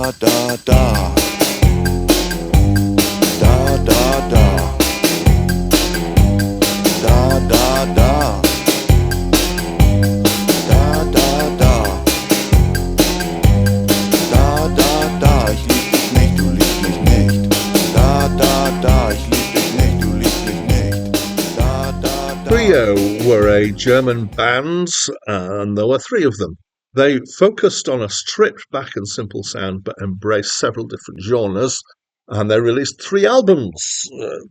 da da da da da da da da da da da da da da ich lieb dich nicht, du liebst mich nicht. Da da da ich lieb dich nicht, du liebst mich nicht. Da da da. Trio were a German band, and there were three of them. They focused on a stripped back and simple sound, but embraced several different genres. And they released three albums,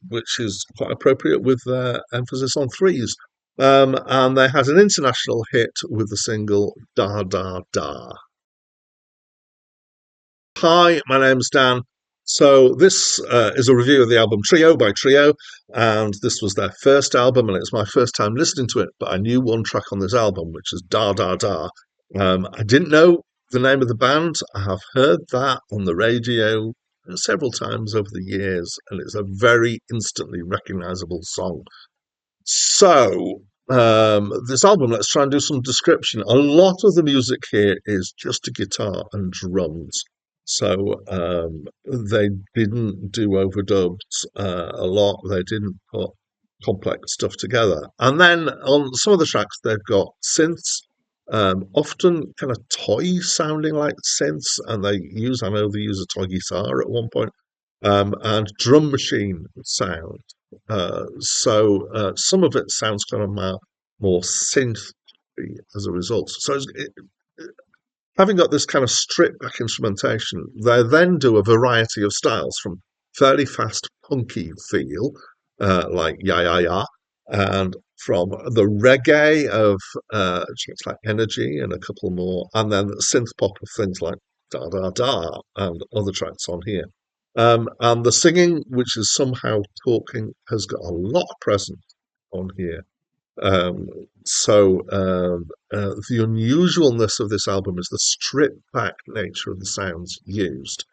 which is quite appropriate with their emphasis on threes. And they had an international hit with the single Da Da Da. Hi, my name's Dan. So this is a review of the album Trio by Trio, and this was their first album, and it's my first time listening to it. But I knew one track on this album, which is Da Da Da. I didn't know the name of the band. I have heard that on the radio several times over the years, and it's a very instantly recognizable song. So this album, let's try and do some description. A lot of the music here is just a guitar and drums. So they didn't do overdubs a lot. They didn't put complex stuff together. And then on some of the tracks, they've got synths, often kind of toy sounding like synths. And I know they use a toy guitar at one point, and drum machine sound. So some of it sounds kind of more synth as a result. So having got this kind of stripped back instrumentation, they then do a variety of styles from fairly fast punky feel, like Ya Ya Ya, and from the reggae of tracks like Energy and a couple more, and then synth pop of things like Da Da Da and other tracks on here. And the singing, which is somehow talking, has got a lot present on here. Um, so the unusualness of this album is the stripped back nature of the sounds used,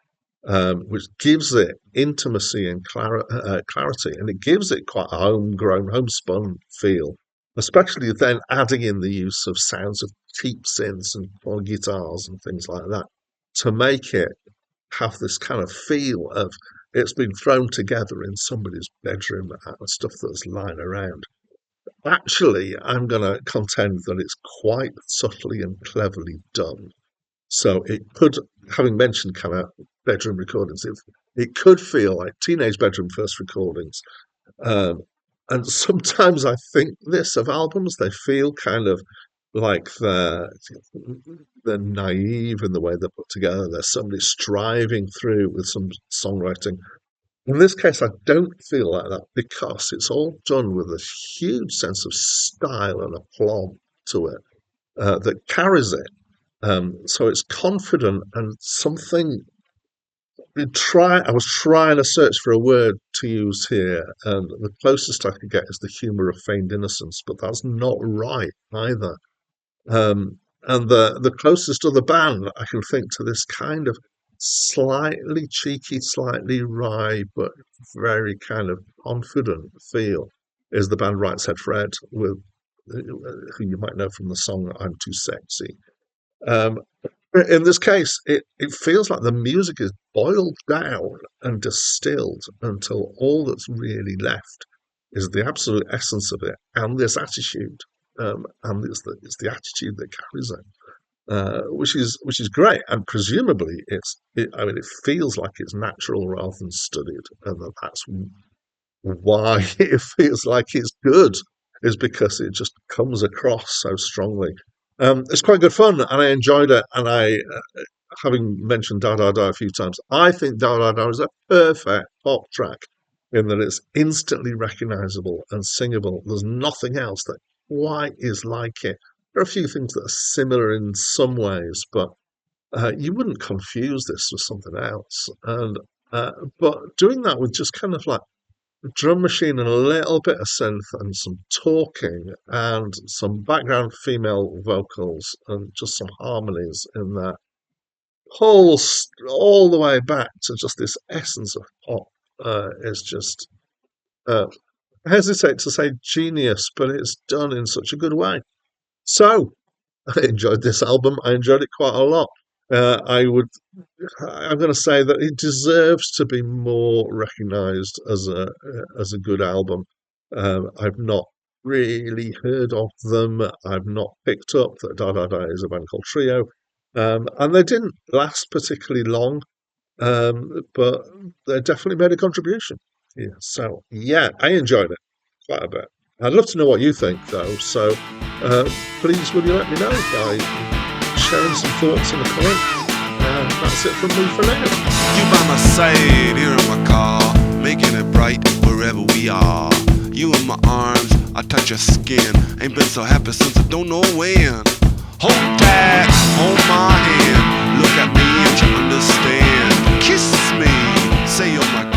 which gives it intimacy and clarity, and it gives it quite a homegrown, homespun feel, especially then adding in the use of sounds of cheap synths and guitars and things like that to make it have this kind of feel of it's been thrown together in somebody's bedroom and stuff that's lying around. Actually, I'm going to contend that it's quite subtly and cleverly done. So it could, having mentioned kind of bedroom recordings, it could feel like teenage bedroom first recordings. Um, and sometimes I think this of albums, they feel kind of like they're naive in the way they're put together. There's somebody striving through with some songwriting. In this case, I don't feel like that because it's all done with a huge sense of style and aplomb to it that carries it. So it's confident and something. I was trying to search for a word to use here, and the closest I could get is the humour of feigned innocence, but that's not right either. And the closest other band I can think to this kind of slightly cheeky, slightly wry, but very kind of confident feel is the band Right Said Fred, with who you might know from the song "I'm Too Sexy." Um, in this case, it feels like the music is boiled down and distilled until all that's really left is the absolute essence of it and this attitude. And it's the attitude that carries it, which is great. And presumably, I mean, it feels like it's natural rather than studied, and that's why it feels like it's good. Is because it just comes across so strongly. It's quite good fun, and I enjoyed it. And having mentioned Da Da Da a few times, I think Da Da Da is a perfect pop track in that it's instantly recognizable and singable. There's nothing else that quite is like it. There are a few things that are similar in some ways, but you wouldn't confuse this with something else. And but doing that with just kind of like a drum machine and a little bit of synth and some talking and some background female vocals and just some harmonies in that whole all the way back to just this essence of pop is just uh, I hesitate to say genius, but it's done in such a good way. So I enjoyed this album. I enjoyed it quite a lot. I'm going to say that it deserves to be more recognised as a good album. I've not really heard of them. I've not picked up that Da Da Da is a band called Trio, and they didn't last particularly long, but they definitely made a contribution. Yeah, so yeah, I enjoyed it quite a bit. I'd love to know what you think, though. So uh, please, will you let me know by sharing some thoughts in the comments? That's it from me for now. You by my side, here in my car, making it bright wherever we are. You in my arms, I touch your skin. Ain't been so happy since I don't know when. Hold tight, hold my hand. Look at me and you understand. Kiss me, say you're my